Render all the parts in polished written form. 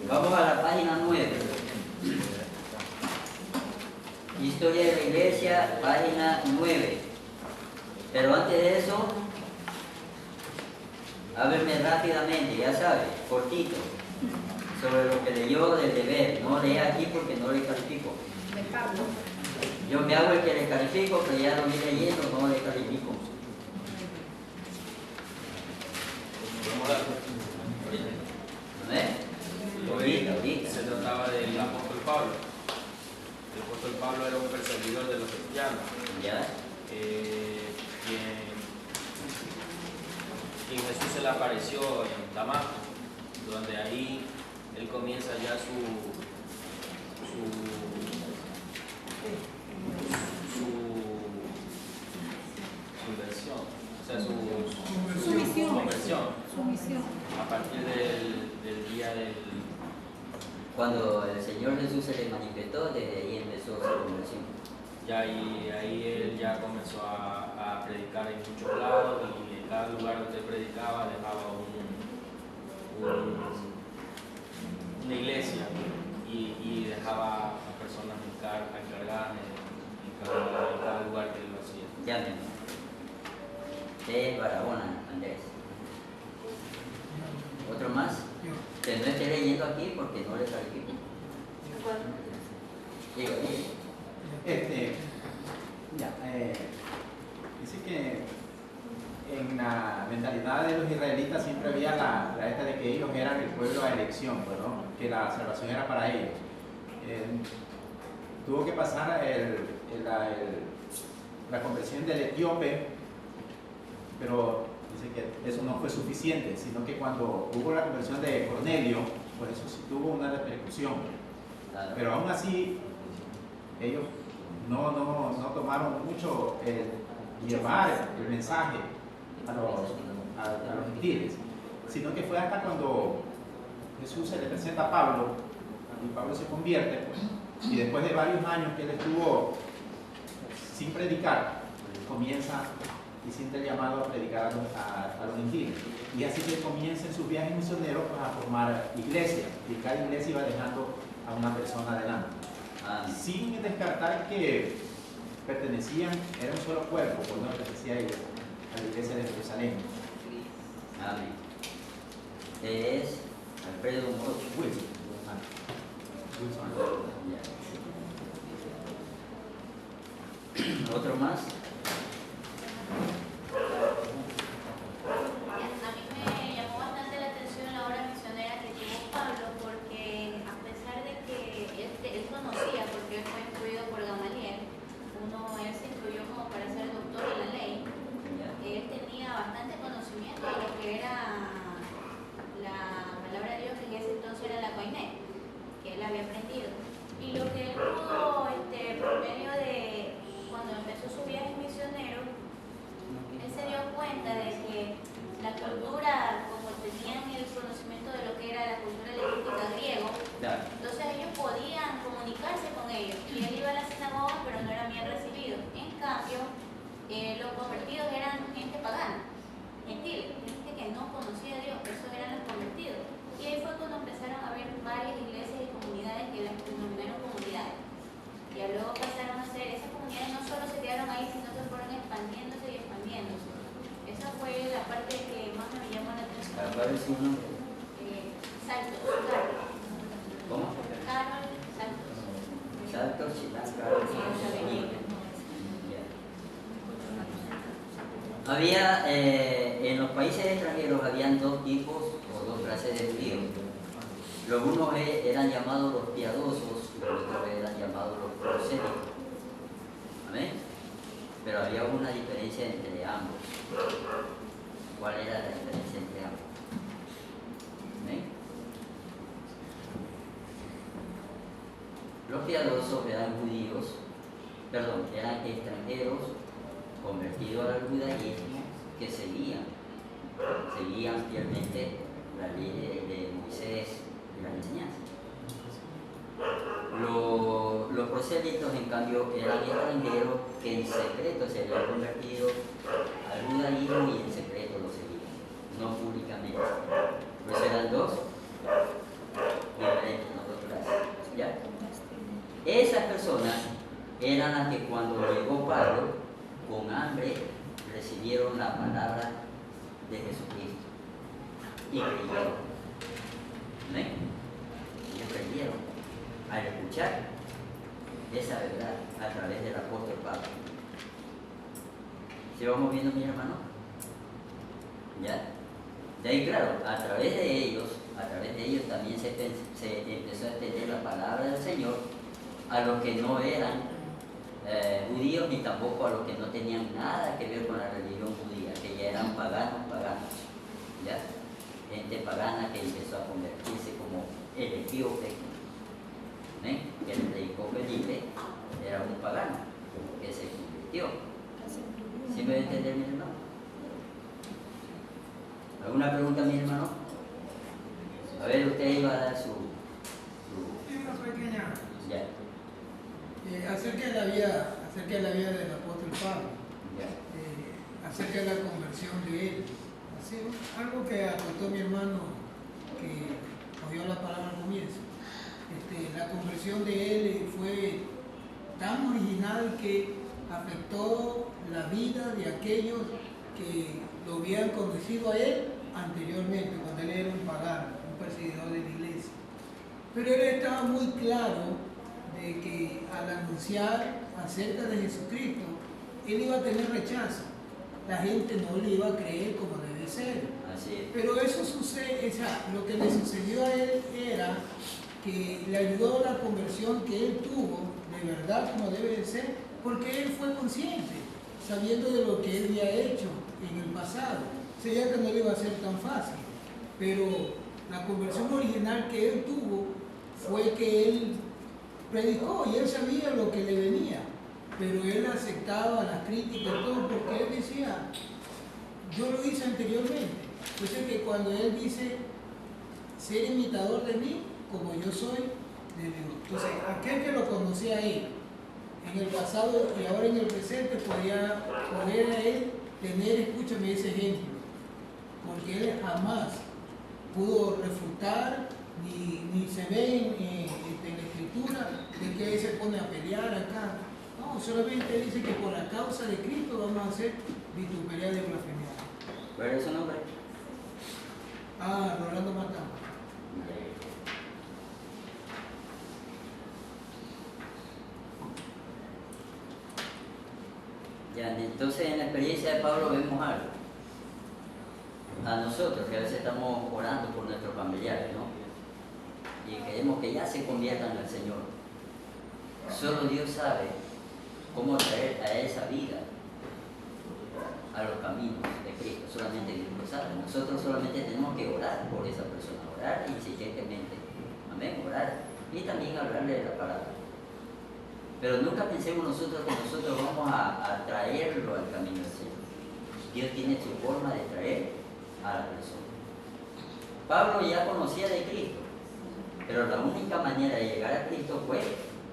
Vamos a la página 9. Historia de la Iglesia, página 9. Pero antes de eso, hábleme rápidamente, ya sabe, cortito, sobre lo que leyó del deber. No lea aquí porque no le califico. Yo me hago el que le califico, pero ya lo vi leyendo, no le califico. Ahorita. Se trataba del apóstol Pablo. El apóstol Pablo era un perseguidor de los cristianos. ¿Ya? Quien Jesús se le apareció en Damasco, donde ahí él comienza ya su versión, o sea, su misión, a partir del día del... Cuando el Señor Jesús se le manifestó, desde ahí empezó su conversión. Ya ahí él ya comenzó a predicar en muchos lados, y en cada lugar donde predicaba dejaba una iglesia y dejaba a personas encargadas en cada lugar que él lo hacía. Llámeme. Usted es Barahona, Andrés. ¿Otro más? Que no esté leyendo aquí porque no le califico. Digo, dice que en la mentalidad de los israelitas siempre había la esta de que ellos eran el pueblo a elección, ¿no? Que la salvación era para ellos. Tuvo que pasar la conversión del etíope, pero dice que eso no fue suficiente, sino que cuando hubo la conversión de Cornelio, pues eso sí tuvo una repercusión. claro. Pero aún así, ellos no tomaron mucho llevar el mensaje a los gentiles, sino que fue hasta cuando Jesús se le presenta a Pablo y Pablo se convierte, y después de varios años que él estuvo sin predicar, comienza y siente el llamado a predicar a los gentiles, y así que comienza en sus viajes misioneros pues, a formar iglesias, y cada iglesia iba dejando a una persona adelante, sin descartar que pertenecían, era un solo cuerpo, pues no pertenecía a ellos, a la iglesia de Jerusalén. Amén. Es Alfredo Morocho. Wilson. Ya. ¿Otro más? A mí me llamó bastante la atención la obra misionera que tuvo Pablo, porque a pesar de que él conocía, porque él fue instruido por Gamaliel, él se instruyó como para ser doctor en la ley, él tenía bastante conocimiento de lo que era la palabra de Dios, que en ese entonces era la koiné, que él había aprendido. Y lo que él pudo, por medio de, cuando empezó su viaje misionero, él se dio cuenta de que la cultura, como tenían el conocimiento de lo que era la cultura lingüística griego, Claro. entonces ellos podían comunicarse con ellos, y él iba a la sinagoga pero no era bien recibido. En cambio, los convertidos eran gente pagana, gentiles, gente que no conocía a Dios, esos eran los convertidos. Y ahí fue cuando empezaron a haber varias iglesias y comunidades que las denominaron comunidades. Y luego pasaron a ser, esas comunidades no solo se quedaron ahí, sino que fueron expandiéndose y expandiéndose. Esa fue la parte que más me llamó la atención. ¿Cuál es su nombre? Saltos, Carlos. ¿Cómo? Carlos Saltos. Saltos, Había, en los países extranjeros habían dos tipos o dos clases de judíos. Los unos eran llamados los piadosos y los otros eran llamados los prosélitos. ¿Amén? Pero había una diferencia entre ambos. ¿Cuál era la diferencia entre ambos? ¿Amén? Los piadosos eran eran extranjeros convertidos al judaísmo que seguían fielmente la ley de Moisés y la enseñanza. Los prosélitos, en cambio, eran extranjeros que en secreto se habían convertido al judaísmo y en secreto lo seguían, no públicamente. Pues eran dos diferentes Esas personas eran las que cuando llegó Pablo, con hambre, recibieron la palabra de Jesucristo y creyeron. ¿Amén? Ellos creyeron al escuchar esa verdad a través del apóstol Pablo. ¿Sí vamos viendo, mi hermano? ¿Ya? De ahí, claro, a través de ellos también se empezó a extender la palabra del Señor a los que no eran judíos, ni tampoco a los que no tenían nada que ver con la religión judía, que ya eran paganos, ¿ya? Gente pagana que empezó a convertirse como el etíope, ¿eh? Que le predicó Felipe, era un pagano que se convirtió. ¿Sí me va a entender, mi hermano? ¿Alguna pregunta, mi hermano? A ver, usted iba a dar su... Una pequeña. Ya. Acerca de la vida del apóstol Pablo, acerca de la conversión de él. Así, algo que aportó mi hermano que oyó la palabra al comienzo. La conversión de él fue tan original que afectó la vida de aquellos que lo habían conocido a él anteriormente, cuando él era un pagano, un perseguidor de la iglesia. Pero él estaba muy claro de que al anunciar acerca de Jesucristo, él iba a tener rechazo. La gente no le iba a creer como debe ser. Así es. Pero eso sucede, o sea, lo que le sucedió a él era que le ayudó a la conversión que él tuvo, de verdad como debe de ser, porque él fue consciente, sabiendo de lo que él había hecho en el pasado. Sabía que no le iba a ser tan fácil, pero la conversión original que él tuvo fue que él predicó y él sabía lo que le venía, pero él aceptaba las críticas y todo porque él decía, yo lo hice anteriormente. Entonces que cuando él dice, ser imitador de mí, como yo soy de Dios. Entonces, aquel que lo conocía a él en el pasado y ahora en el presente podía poder a él tener, escúchame, ese ejemplo, porque él jamás pudo refutar ni se ve en la escritura de que él se pone a pelear acá. No, solamente dice que por la causa de Cristo vamos a hacer vituperiar y blasfemiar. ¿Cuál es su nombre? Rolando Matamba. Ya, entonces en la experiencia de Pablo vemos algo. A nosotros, que a veces estamos orando por nuestros familiares, ¿no? Y queremos que ya se conviertan al Señor. Solo Dios sabe cómo traer a esa vida a los caminos de Cristo. Solamente Dios lo sabe. Nosotros solamente tenemos que orar por esa persona, orar insistentemente. Amén, orar. Y también hablarle de la palabra. Pero nunca pensemos nosotros que nosotros vamos a traerlo al camino del Señor. Dios tiene su forma de traer a la persona. Pablo ya conocía de Cristo, pero la única manera de llegar a Cristo fue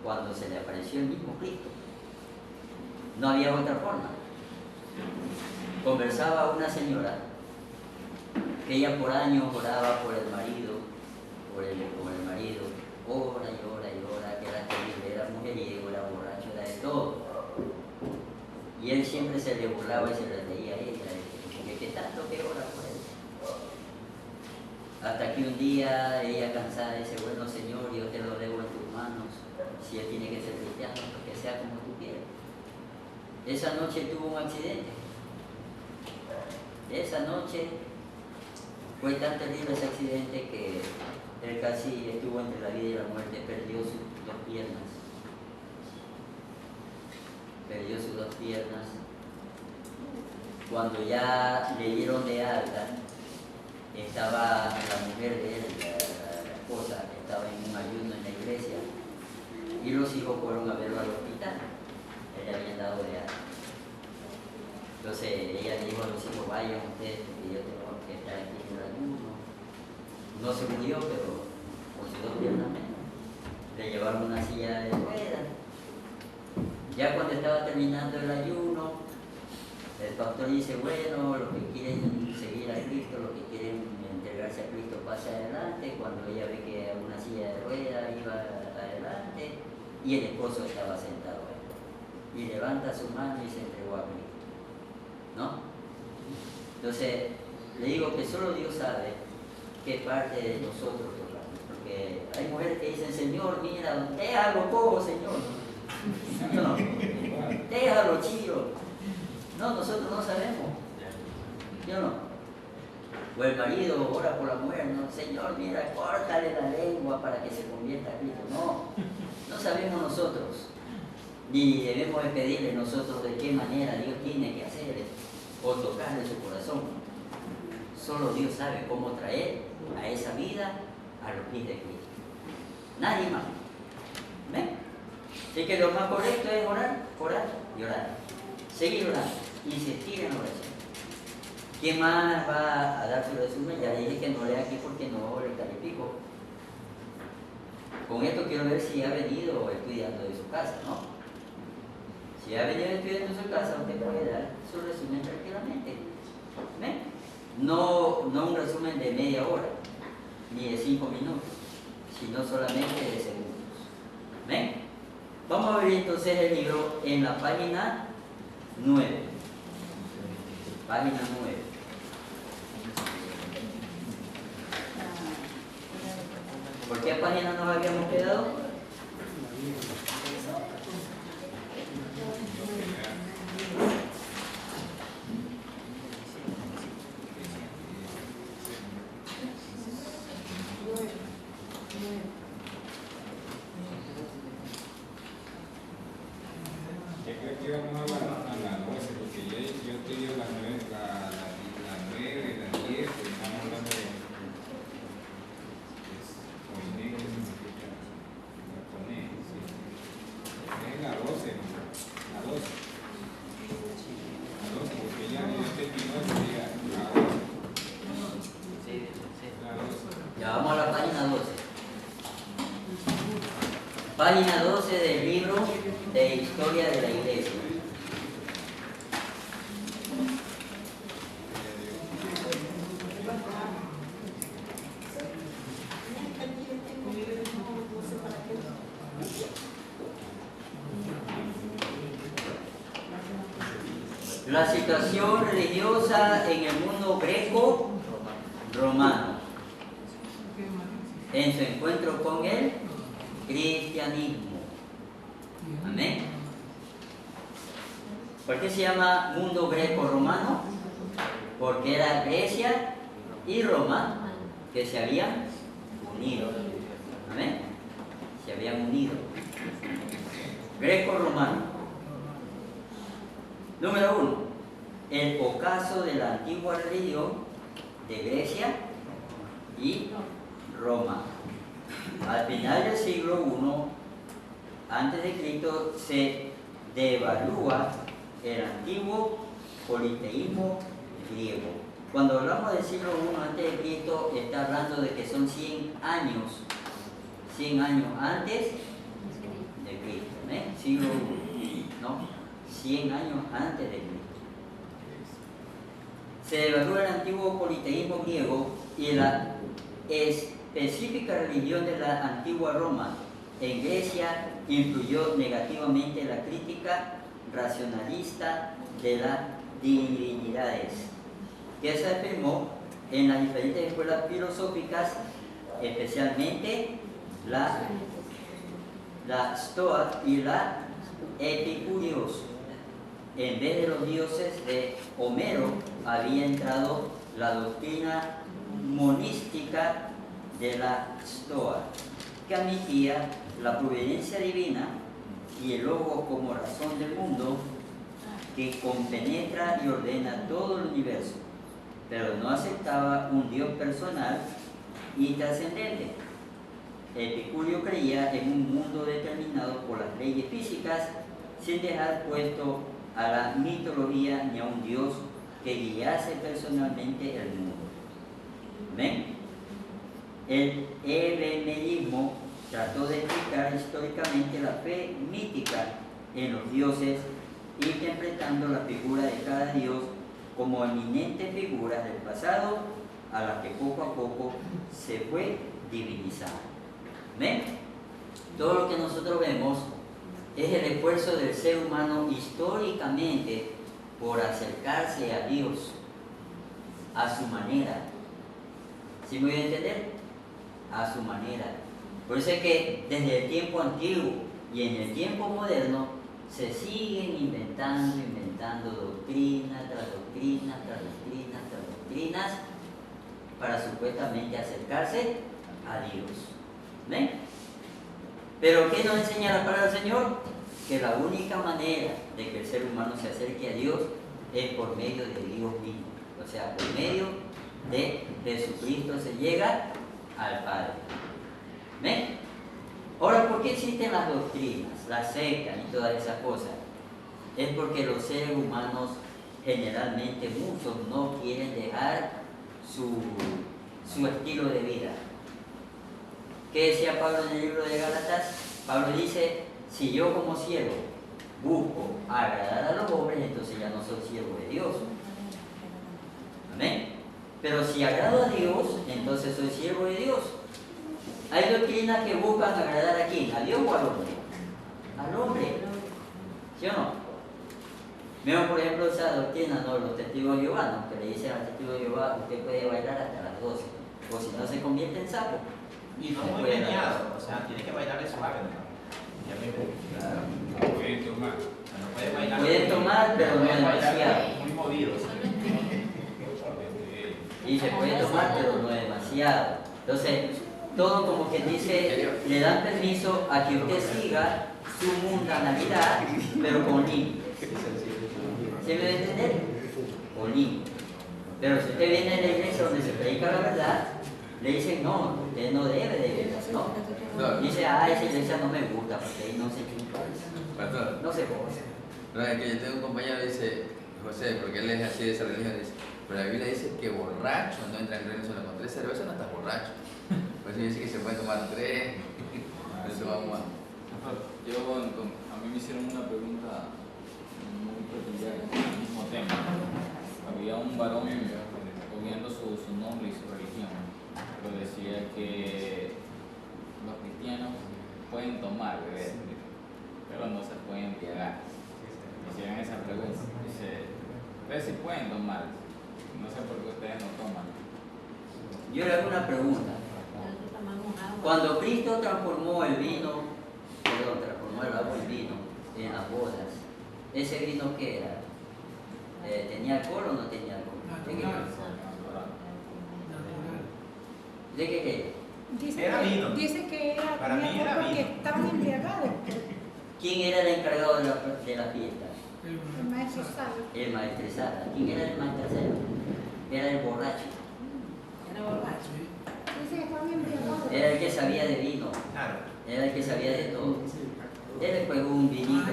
cuando se le apareció el mismo Cristo. No había otra forma. Conversaba una señora que ella por años oraba por el marido, ora y ora, que era terrible, era mujeriego, era borracho, era de todo. Y él siempre se le burlaba y se le reía a ella, porque qué tanto que ora por él. Hasta que un día ella cansada dice, bueno Señor, yo te lo debo en tus manos, si él tiene que ser cristiano, pues que sea como tú quieras. Esa noche tuvo un accidente. Esa noche fue tan terrible ese accidente que él casi estuvo entre la vida y la muerte, perdió sus dos piernas. Perdió sus dos piernas. Cuando ya le dieron de alta, estaba la mujer de él, la esposa, estaba en un ayuno en la iglesia y los hijos fueron a verlo al hospital. Él le habían dado de alta. Entonces ella le dijo a los hijos, vayan ustedes porque yo tengo que estar aquí en el ayuno. No se murió, pero con sus dos piernas menos. Le llevaron una silla de ruedas. Ya cuando estaba terminando el ayuno, el pastor dice, bueno, los que quieren seguir a Cristo, los que quieren entregarse a Cristo, pase adelante. Cuando ella ve que una silla de ruedas iba adelante, y el esposo estaba sentado ahí. Y levanta su mano y se entregó a Cristo. ¿No? Entonces, le digo que solo Dios sabe qué parte de nosotros tocamos. Porque hay mujeres que dicen, Señor, mira, déjalo cojo, Señor. No, déjalo chillo. No, nosotros no sabemos. ¿Yo no? O el marido ora por la mujer, no, Señor, mira, córtale la lengua para que se convierta a Cristo. No sabemos nosotros, ni debemos de pedirle nosotros de qué manera Dios tiene que hacer o tocarle su corazón. Solo Dios sabe cómo traer a esa vida a los pies de Cristo. Nadie más. ¿Ven? Así que lo más correcto es orar y orar. Seguir orando, insistir en oración. ¿Quién más va a dar su resumen? Ya le dije que no lea aquí porque no le califico. Con esto quiero ver si ha venido estudiando de su casa, ¿no? Si ha venido estudiando de su casa, usted puede dar su resumen tranquilamente. ¿Ven? No un resumen de media hora, ni de 5 minutos, sino solamente de segundos. ¿Ven? Vamos a abrir entonces el libro en la página 9. Página 9. ¿Por qué página nos habíamos quedado? Aquí vamos a la 12, porque yo estoy en la 9, la 10, pues estamos hablando de Coiné, que se me escucha, la Coné, sí. Es la 12, la 12, porque ya yo estoy en la 12. Sí. La 12. Ya vamos a la página 12. Página 12 del libro de Historia de la Iglesia. La situación religiosa en el mundo greco-romano en su encuentro con el cristianismo. Amén. ¿Por qué se llama mundo greco-romano? Porque era Grecia y Roma que se habían unido. Amén. Se habían unido. Greco-romano. Número 1. El ocaso de la antigua religión de Grecia y Roma. Al final del siglo I a.C. se devalúa el antiguo politeísmo griego. Cuando hablamos del siglo I a.C., está hablando de que son 100 años antes de Cristo, ¿eh? Siglo I, ¿no? 100 años antes de Cristo. Se devalúa el antiguo politeísmo griego y la específica religión de la antigua Roma en Grecia influyó negativamente la crítica racionalista de las divinidades, que se afirmó en las diferentes escuelas filosóficas, especialmente la Stoa y la Epicúreos. En vez de los dioses de Homero había entrado la doctrina monística de la Stoa, que admitía la providencia divina y el Logos como razón del mundo, que compenetra y ordena todo el universo, pero no aceptaba un Dios personal y trascendente. Epicurio creía en un mundo determinado por las leyes físicas, sin dejar puesto a la mitología ni a un Dios que guiase personalmente el mundo. ¿Ven? El helenismo trató de explicar históricamente la fe mítica en los dioses, interpretando la figura de cada dios como eminentes figuras del pasado a las que poco a poco se fue divinizando. ¿Ven? Todo lo que nosotros vemos es el esfuerzo del ser humano históricamente por acercarse a Dios a su manera. ¿Sí me voy a entender? A su manera. Por eso es que desde el tiempo antiguo y en el tiempo moderno se siguen inventando doctrina tras doctrina, tras doctrina, tras doctrinas para supuestamente acercarse a Dios. ¿Ven? Pero ¿qué nos enseña la palabra del Señor? Que la única manera de que el ser humano se acerque a Dios es por medio de Dios mismo. O sea, por medio de Jesucristo se llega al Padre. ¿Ven? Ahora, ¿por qué existen las doctrinas, las sectas y todas esas cosas? Es porque los seres humanos, generalmente muchos, no quieren dejar su estilo de vida. ¿Qué decía Pablo en el libro de Gálatas? Pablo dice, si yo como siervo busco agradar a los hombres, entonces ya no soy siervo de Dios. Amén. Pero si agrado a Dios, entonces soy siervo de Dios. Hay doctrinas que buscan agradar a quién, a Dios o al hombre. Al hombre. ¿Sí o no? Vemos por ejemplo esa doctrina, ¿no? Los testigos de Jehová, ¿no? Que le dicen al testigo de Jehová, usted puede bailar hasta las 12, o si no se convierte en sapo. Y no muy meneado, o sea, tiene que bailar suave, ¿no? Pueden tomar. No puede bailar. Pueden tomar, pero no demasiado. Muy movidos. Y se puede tomar, pero no demasiado. Entonces, todo como que dice, le dan permiso a que usted siga su mundanalidad, pero con límites. ¿Sí me debe entender? Con límites. Pero si usted viene a la iglesia donde se predica la verdad, le dicen, no, usted no debe de ir, no. Dice, esa iglesia no me gusta, porque ahí no se chupa. Pastor, No se goza. no, es que yo tengo un compañero que dice, José, porque él es así de esa religión, dice, pero la Biblia dice que borracho no entra en reino solo con 3 cervezas, no estás borracho. Pues dice que se puede tomar 3, eso vamos a... A mí me hicieron una pregunta muy peculiar en el mismo tema. Había un varón poniendo su nombre y su religión, pero decía que los cristianos pueden tomar, beber, pero no se pueden embriagar. Hicieron esa pregunta. Dice, ustedes sí pueden tomar, no sé por qué ustedes no toman. Yo le hago una pregunta. Cuando Cristo transformó el agua en vino en las bodas, ¿ese vino qué era? ¿Tenía alcohol o no tenía alcohol? ¿De qué era? Era vino. Dice que era, Para mí era porque vino. estaban embriagados. ¿Quién era el encargado de la fiesta? El maestro sabe. El maestresala. ¿Quién era el maestresala? Era el borracho. Dice que estaban embriagados. Era el que sabía de vino. Claro. Era el que sabía de todo. Él después un vinito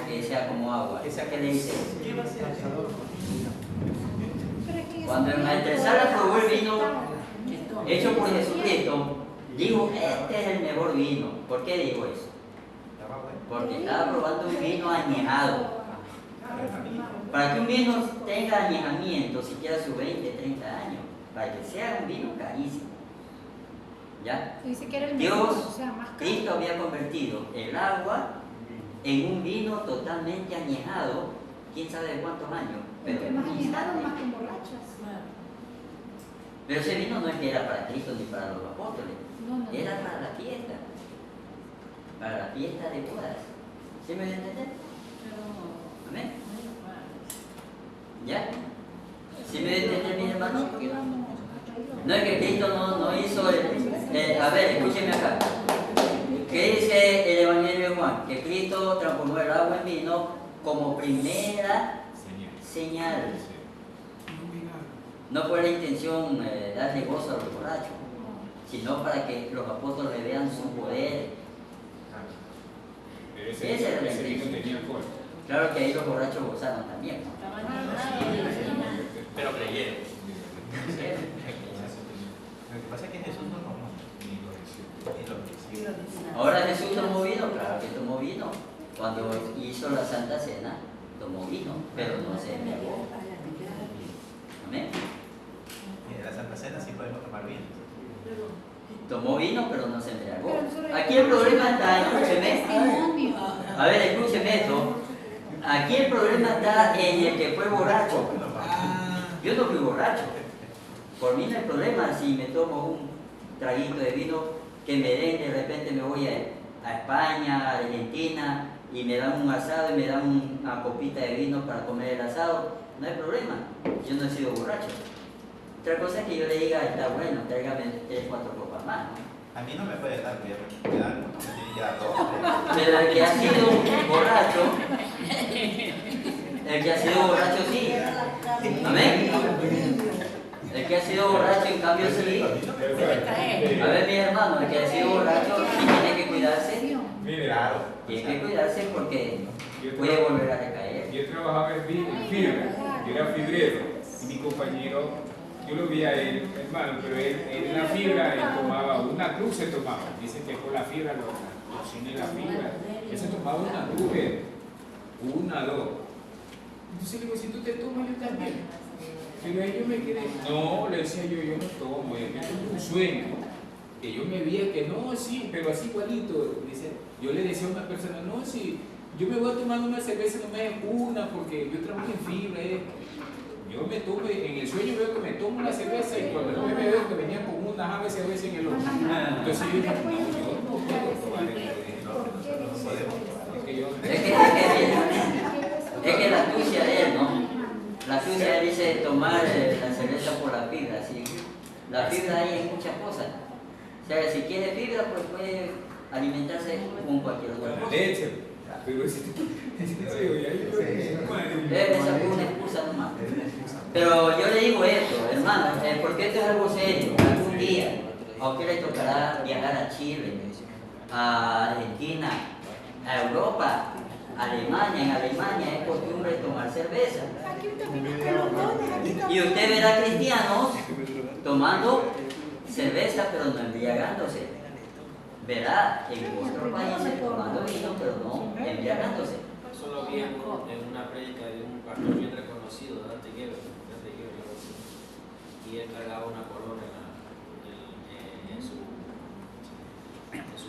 que sea como agua. ¿Qué le dice? ¿Qué va a ser? Pero es que Cuando el maestresala probó el vino hecho por Jesucristo, dijo, este es el mejor vino. ¿Por qué dijo eso? Estaba bueno. Porque estaba probando un vino añejado. Para que un vino tenga añejamiento, siquiera sus 20, 30 años, para que sea un vino carísimo. ¿Ya? dice que era el Dios, mejor, o sea, más caro. Cristo había convertido el agua en un vino totalmente añejado, quién sabe de cuántos años, pero Entre en más un añejados, instante. más emborrachas. Pero ese vino no es que era para Cristo ni para los apóstoles, No. era para la fiesta de bodas. ¿Sí me voy a entender? Amén. ¿Ya? ¿Sí me voy a entender, mis hermanos? No es que Cristo no hizo a ver, escúcheme acá. ¿Qué dice el Evangelio de Juan? Que Cristo transformó el agua en vino como primera señal. No fue la intención darle gozo a los borrachos, sino para que los apóstoles vean su poder. Ese vino tenía alcohol. Claro que ahí los borrachos gozaron también, ¿no? Pero creyeron. Lo que pasa es que Jesús no tomó. Ahora Jesús tomó vino, claro que tomó vino. Cuando hizo la Santa Cena, tomó vino, pero no se embriagó. Amén. En la Santa Cena sí podemos tomar vino. Tomó vino, pero no se embriagó. Pero nosotros Aquí el problema está, escúcheme. testimonio. A ver, escúcheme esto. Aquí el problema está en el que fue borracho. Yo no fui borracho. Por mí no hay problema si me tomo un traguito de vino que me den, de repente me voy a España, a Argentina, y me dan un asado y me dan una copita de vino para comer el asado. No hay problema. Yo no he sido borracho. Otra cosa es que yo le diga, está bueno, tráigame 3, 4 copas más, ¿no? A mí no me puede dar bien, me dan ya todo. Pero el que ha sido borracho, el que ha sido borracho sí. Amén. El que ha sido borracho, en cambio, sí. A ver, mi hermano, el que ha sido borracho sí tiene que cuidarse. Claro. Tiene que cuidarse porque puede volver a recaer. Yo trabajaba en fibra, yo era fibrero, y mi compañero, yo lo vi a él, hermano, pero él en la fibra él tomaba una cruz, se tomaba. Dicen que con la fibra lo cocina la fibra. Él se tomaba una cruz, una, dos. Entonces le digo, si tú te tomas, yo también. Pero ahí yo me quedé, no, le decía yo no tomo, yo tengo un sueño. Que yo me veía que no, sí, pero así igualito. Dice, yo le decía a una persona, no, sí, yo me voy a tomar una cerveza, no me den una, porque yo trabajo en fibra. Yo me tomo, en el sueño veo que me tomo una cerveza y cuando no me veo que venía con una jave cerveza en el ojo. Entonces yo dije, no, yo no puedo tomar Es que la astucia de él, ¿no? La astucia dice tomar la cerveza por la fibra, ¿sí? La fibra hay en muchas cosas. O sea, si quiere fibra, pues puede alimentarse con cualquier otra cosa. Leche. Pero esa fue una excusa nomás. Pero yo le digo esto, hermano, porque esto es algo serio. Algún día a usted le tocará viajar a Chile, a Argentina, a Europa, a Alemania. En Alemania es costumbre tomar cerveza. Y usted verá cristianos tomando cerveza, pero no embriagándose. Verá en otros países tomando vino, pero no embriagándose. Eso lo vi en una prédica de un pastor bien reconocido, Dante Gebel, y él cargaba una corona en su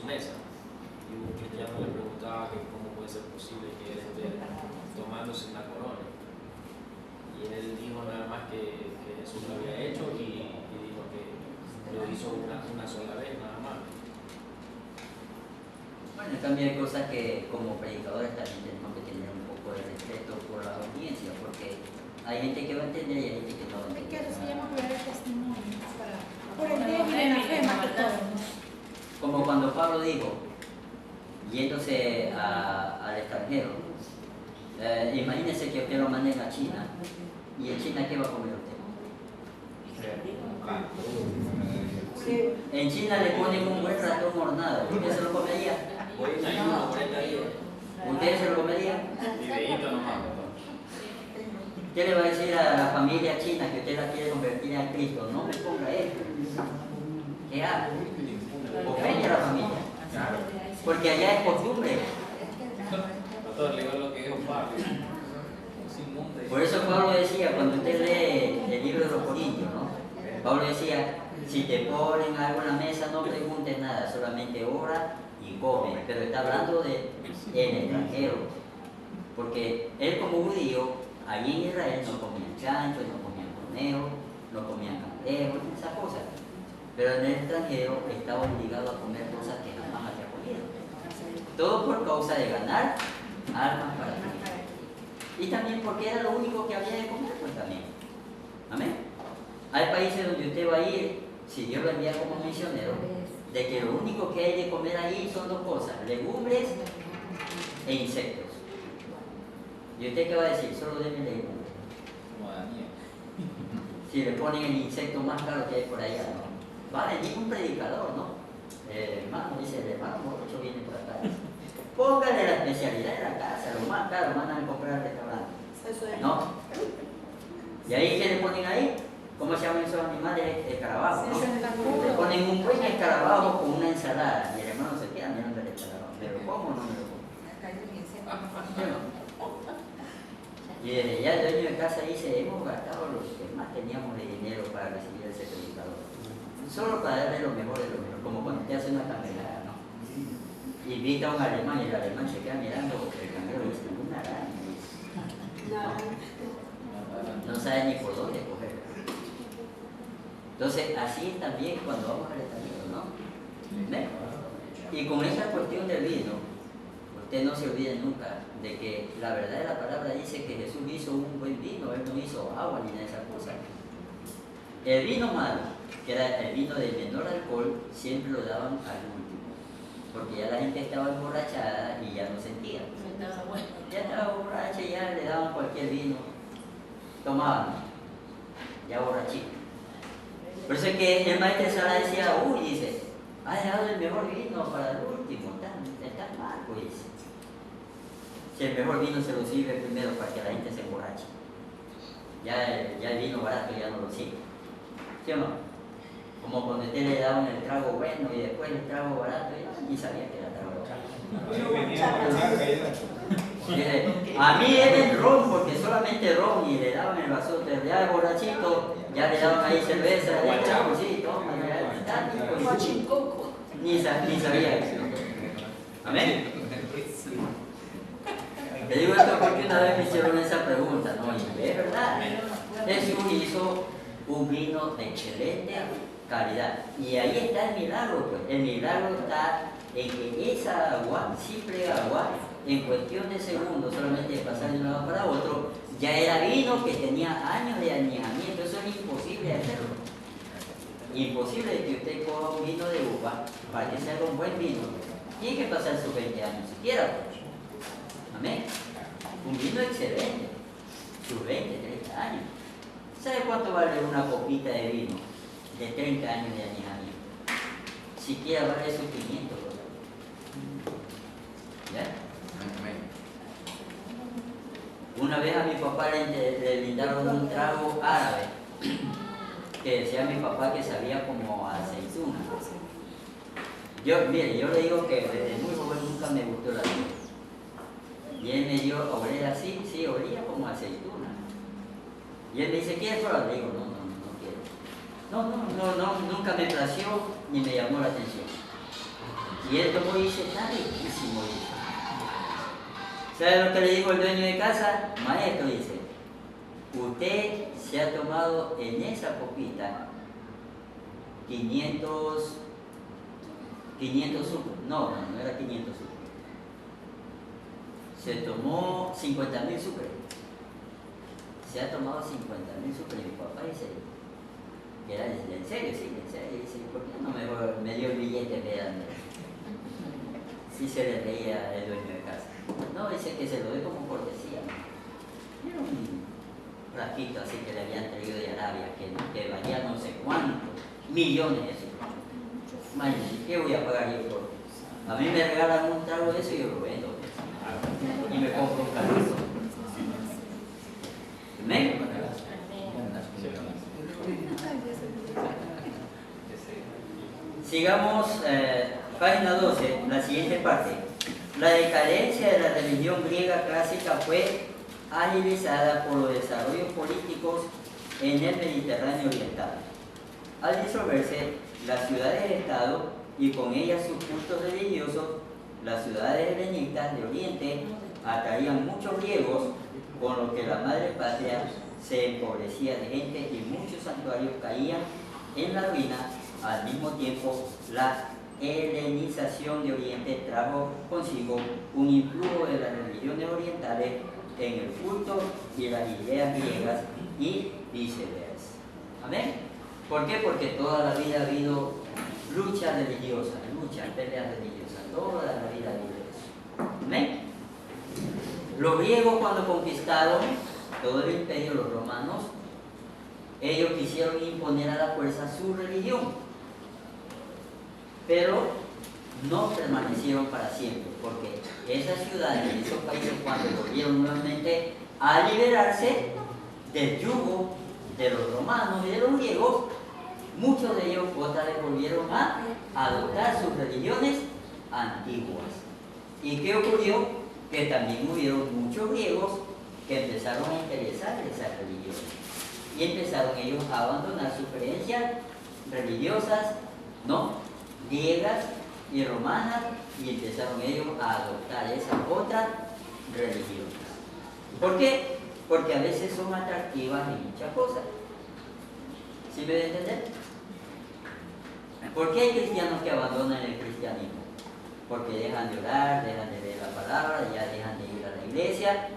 mesa. Y un cristiano le preguntaba que cómo puede ser posible que él esté tomándose una corona. Y él dijo nada más que Jesús lo había hecho y dijo que lo hizo una sola vez, nada más. Bueno, también hay cosas que como predicadores también tenemos que tener un poco de respeto por la audiencia, porque hay gente que va a entender y hay gente que no va a Es que entender. eso se llama cuidar el testimonio. Por el débil en la fe, más que todo. Como cuando Pablo dijo, yéndose al extranjero, imagínense que usted lo manden a China, y en China, ¿qué va a comer usted? En China le ponen un buen ratón hornado, ¿usted se lo comería? ¿Usted se lo comería? ¿Qué le va a decir a la familia china que usted la quiere convertir a Cristo? No me ponga esto. ¿Qué hago? Ofende a la familia. Porque allá es costumbre. Pastor, leo lo que dijo Pablo. Por eso Pablo decía, cuando usted lee el libro de los Corintios, ¿no? Pablo decía, si te ponen algo en la mesa, no preguntes nada, solamente ora y come. Pero está hablando de el extranjero. Porque él como judío, allí en Israel no comían chanchos, no comían conejos, no comían cangrejos, esas cosas. Pero en el extranjero estaba obligado a comer cosas que jamás había comido. Todo por causa de ganar almas para Cristo. Y también porque era lo único que había de comer, pues también. Amén. Hay países donde usted va a ir, si Dios lo envía como misionero, de que lo único que hay de comer ahí son dos cosas, legumbres e insectos. ¿Y usted qué va a decir? Solo denme legumbres. Si le ponen el insecto más caro que hay por allá, ¿no? Va a venir un predicador, ¿no? Hermano, dice el hermano Morocho viene por acá. Póngale la especialidad de la casa, lo más caro, mandan a comprar al restaurante. ¿No? ¿Y ahí qué le ponen ahí? ¿Cómo se llaman esos animales? Escarabajos, ¿no? Le ponen un buen escarabajo con una ensalada. Y el hermano se queda mirando el escarabajo. ¿Pero cómo no me lo como? Y desde ya el dueño de casa dice, hemos gastado lo que más teníamos de dinero para recibir ese predicador. Solo para darle lo mejor de lo mejor, como cuando te hace una camelada, ¿no? Y invita a un alemán y el alemán se queda mirando el cangrejo y dice, una araña. No sabe ni por dónde coger. Entonces, así es también cuando vamos al extranjero, ¿no? ¿Ven? Y con esa cuestión del vino, usted no se olvide nunca de que la verdad de la palabra dice que Jesús hizo un buen vino, Él no hizo agua ni nada de esas cosas. El vino malo, que era el vino de menor alcohol, siempre lo daban al último, porque ya la gente estaba emborrachada y ya no sentía. Ya estaba borracha y ya le daban cualquier vino, tomaban, ya borrachito. Por eso es que el maestro Sala decía, uy, dice, ha dejado el mejor vino para el último, está mal, pues. Si el mejor vino se lo sirve primero para que la gente se emborrache. Ya el vino barato ya no lo sirve. ¿Sí o no? Como cuando usted le daban el trago bueno y después el trago barato, ya ni sabía que era trago barato. Dice, a mí era el ron, porque solamente ron, y le daban el vaso, ya el borrachito, ya le daban ahí cerveza, sí, toma, ni sabía eso. Amén. Te digo esto porque una vez me hicieron esa pregunta, ¿no? Y es verdad, Jesús hizo un vino de excelente calidad. Y ahí está el milagro, pues. El milagro está en que esa agua, simple agua, en cuestión de segundos, solamente de pasar de un lado para otro, ya era vino que tenía años de añejamiento. Eso es imposible hacerlo. Imposible que usted coja un vino de uva para que sea un buen vino. Tiene que pasar sus 20 años siquiera, pues. Amén. Un vino excelente, sus 20, 30 años. ¿Sabe cuánto vale una copita de vino de 30 años de añejamiento? Siquiera vale esos 500 dólares. ¿Ya? Una vez a mi papá le brindaron un trago árabe que decía mi papá que sabía como a aceituna. Mire, yo le digo que desde muy joven nunca me gustó la vino. Y él me dio, olía así, sí, olía como aceituna. Y él me dice, ¿quieres probar? Le digo, no quiero. Nunca me plació ni me llamó la atención. Y él tomó y dice, está riquísimo, dice. ¿Sabe lo que le dijo el dueño de casa? Maestro, dice, usted se ha tomado en esa copita 500 sucres. No era 500 sucres. Se tomó 50.000 sucres. Se ha tomado 50.000 sucres. Mi papá dice, que era en serio, sí, en serio. Dice, ¿por qué no me dio el billete? Vean. Sí se le reía el dueño de casa. No, dice que se lo doy como cortesía. Era un frasquito así que le habían traído de Arabia, que valía no sé cuántos millones de eso. ¿Qué voy a pagar yo por? A mí me regalan un trago de eso y yo lo vendo. Y me compro un carrito. ¿Amén? Sigamos, página 12, la siguiente parte. La decadencia de la religión griega clásica fue agilizada por los desarrollos políticos en el Mediterráneo oriental. Al disolverse las ciudades-estado y con ellas sus cultos religiosos, las ciudades helenistas de Oriente atraían muchos griegos, con lo que la madre patria se empobrecía de gente y muchos santuarios caían en la ruina. Al mismo tiempo, la helenización de Oriente trajo consigo un influjo de las religiones orientales en el culto y las ideas griegas y viceversa. ¿Amén? ¿Por qué? Porque toda la vida ha habido lucha religiosa, peleas religiosas, toda la vida ha habido eso. ¿Amén? Los griegos, cuando conquistaron todo el imperio, los romanos, ellos quisieron imponer a la fuerza su religión, pero no permanecieron para siempre, porque esas ciudades, esos países, cuando volvieron nuevamente a liberarse del yugo de los romanos y de los griegos, muchos de ellos otra vez volvieron a adoptar sus religiones antiguas. ¿Y qué ocurrió? Que también hubieron muchos griegos que empezaron a interesar en esas religiones y empezaron ellos a abandonar sus creencias religiosas, ¿no?, griegas, y romana, y empezaron ellos a adoptar esa otra religión. ¿Por qué? Porque a veces son atractivas en muchas cosas. ¿Sí me debe entender? ¿Por qué hay cristianos que abandonan el cristianismo? Porque dejan de orar, dejan de leer la palabra, ya dejan de ir a la iglesia,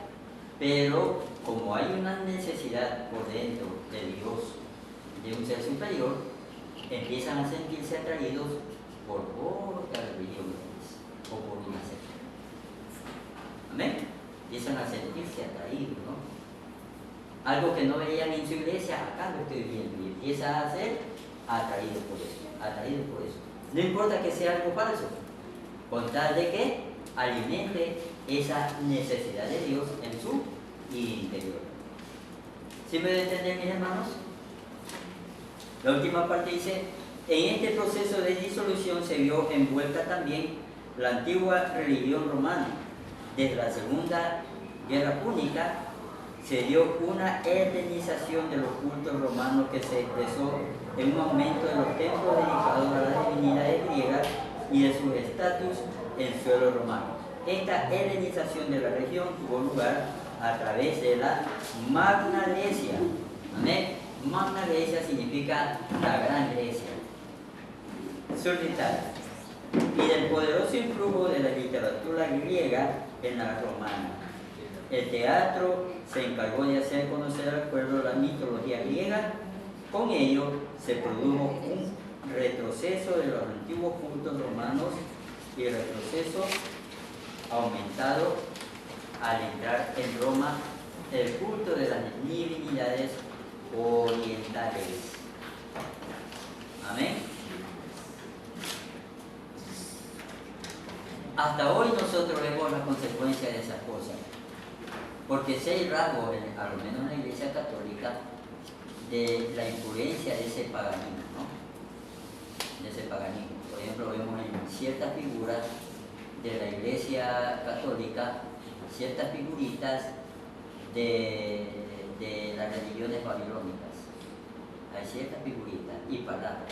pero como hay una necesidad por dentro de Dios, de un ser superior, empiezan a sentirse atraídos por otra religión o por una secta. Amén. Empiezan a sentirse atraídos, ¿no? Algo que no veían en su iglesia, acá lo estoy viendo, y empieza a ser atraído por eso, atraído por eso. No importa que sea algo falso, con tal de que alimente esa necesidad de Dios en su interior. ¿Sí me deben entender, mis hermanos? La última parte dice: en este proceso de disolución se vio envuelta también la antigua religión romana. Desde la Segunda Guerra Púnica se dio una hellenización de los cultos romanos que se expresó en un aumento de los templos dedicados a las divinidades griegas y de su estatus en suelo romano. Esta hellenización de la región tuvo lugar a través de la Magna Grecia. Amén. Magna Grecia significa la Gran Grecia. Solitaria. Y del poderoso influjo de la literatura griega en la romana. El teatro se encargó de hacer conocer al pueblo la mitología griega. Con ello se produjo un retroceso de los antiguos cultos romanos y retroceso aumentado al entrar en Roma el culto de las divinidades orientales. Amén. Hasta hoy nosotros vemos las consecuencias de esas cosas, porque si hay rasgos, a lo menos en la Iglesia Católica, de la influencia de ese paganismo, ¿no? De ese paganismo. Por ejemplo, vemos en ciertas figuras de la Iglesia Católica, ciertas figuritas de las religiones babilónicas. Hay ciertas figuritas y palabras.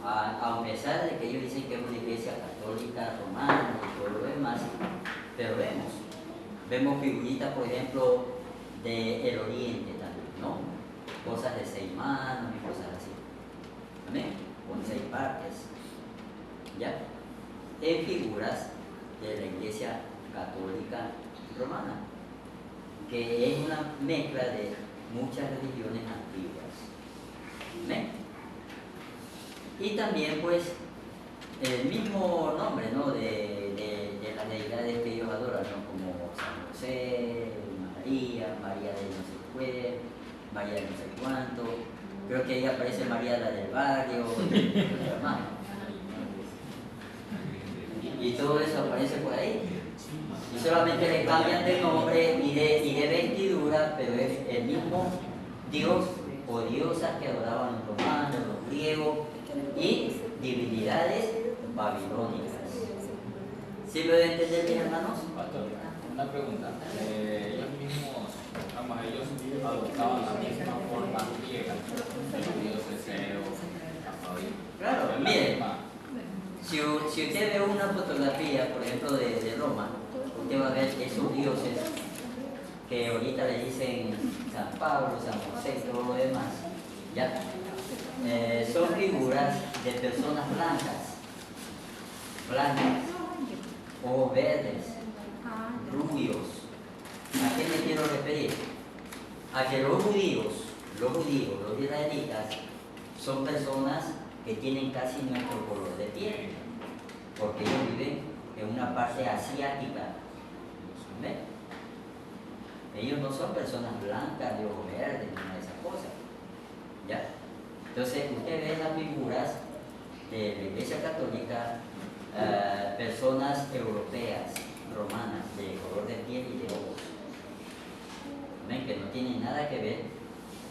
A pesar de que ellos dicen que es una iglesia católica, romana y todo lo demás, pero vemos figuritas, por ejemplo, del Oriente también, ¿no? Cosas de 6 manos y cosas así. ¿Amén? Con 6 partes. ¿Ya? En figuras de la iglesia católica romana, que es una mezcla de muchas religiones antiguas. ¿Amén? Y también pues el mismo nombre, ¿no? de las deidades que ellos adoran, ¿no? Como San José, María de no sé qué, María de no sé cuánto. Creo que ahí aparece María la del barrio, y todo eso aparece por ahí. Y solamente le cambian de nombre y de vestidura, pero es el mismo Dios o diosas que adoraban los romanos, los griegos y divinidades babilónicas. ¿Sí lo deben entender, mis hermanos? Pastor, una pregunta. Ellos mismos, vamos, ellos adoptaban la misma forma griega de los dioses Zeus, Afrodita. Claro, miren, si usted ve una fotografía, por ejemplo, de Roma, usted va a ver esos dioses que ahorita le dicen San Pablo, San José y todo lo demás, ¿ya? Son figuras de personas blancas, ojos verdes, rubios. ¿A qué me quiero referir? A que los judíos, los israelitas, son personas que tienen casi nuestro color de piel, porque ellos viven en una parte asiática. ¿Ven? Ellos no son personas blancas de ojos verdes, nada de esas cosas. ¿Ya? Entonces, usted ve las figuras de la Iglesia Católica, personas europeas, romanas, de color de piel y de ojos. ¿Ven? Que no tienen nada que ver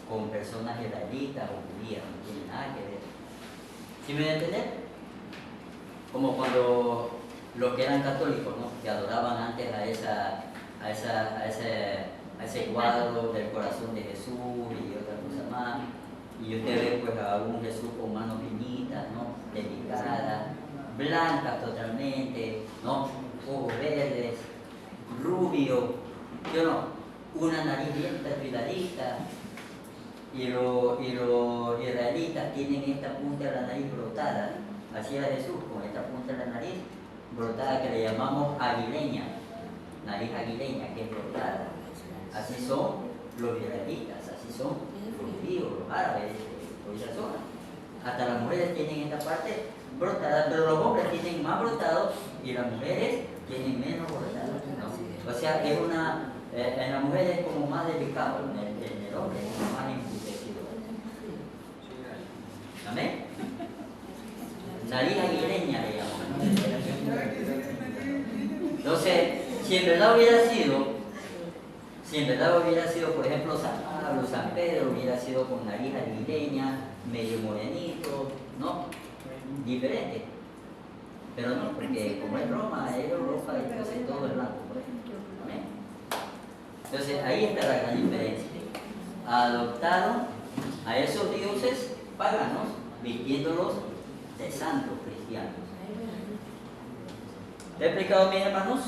con personas israelitas o judías, no tienen nada que ver. ¿Sí me deben entender? Como cuando los que eran católicos, ¿no? Que adoraban antes a ese cuadro del corazón de Jesús y otra cosa más. Y usted ve pues a un Jesús con manos finitas, ¿no? Delicada, blancas totalmente, ¿no? Ojos verdes, rubio, yo no, una nariz bien perfiladita. Y los israelitas tienen esta punta de la nariz brotada, así era Jesús, con esta punta de la nariz brotada que le llamamos aguileña, nariz aguileña, que es brotada. Así son los israelitas, así son los judíos, los árabes, por esa zona. Hasta las mujeres tienen esta parte brotada, pero los hombres tienen más brotado y las mujeres tienen menos brotado, ¿no? O sea que es una, en las mujeres es como más delicado, en el hombre es como más embutecido. ¿Amén? Nariz aguileña le llamamos. Entonces, si en verdad hubiera sido, por ejemplo, San Pablo, San Pedro, hubiera sido con nariz aguileña, medio morenito, ¿no? Diferente. Pero no, porque como es Roma, es Europa, entonces todo es blanco. ¿Amén? Entonces, ahí está la gran diferencia. Adoptaron a esos dioses paganos, vistiéndolos de santos cristianos. ¿Te he explicado bien, hermanos?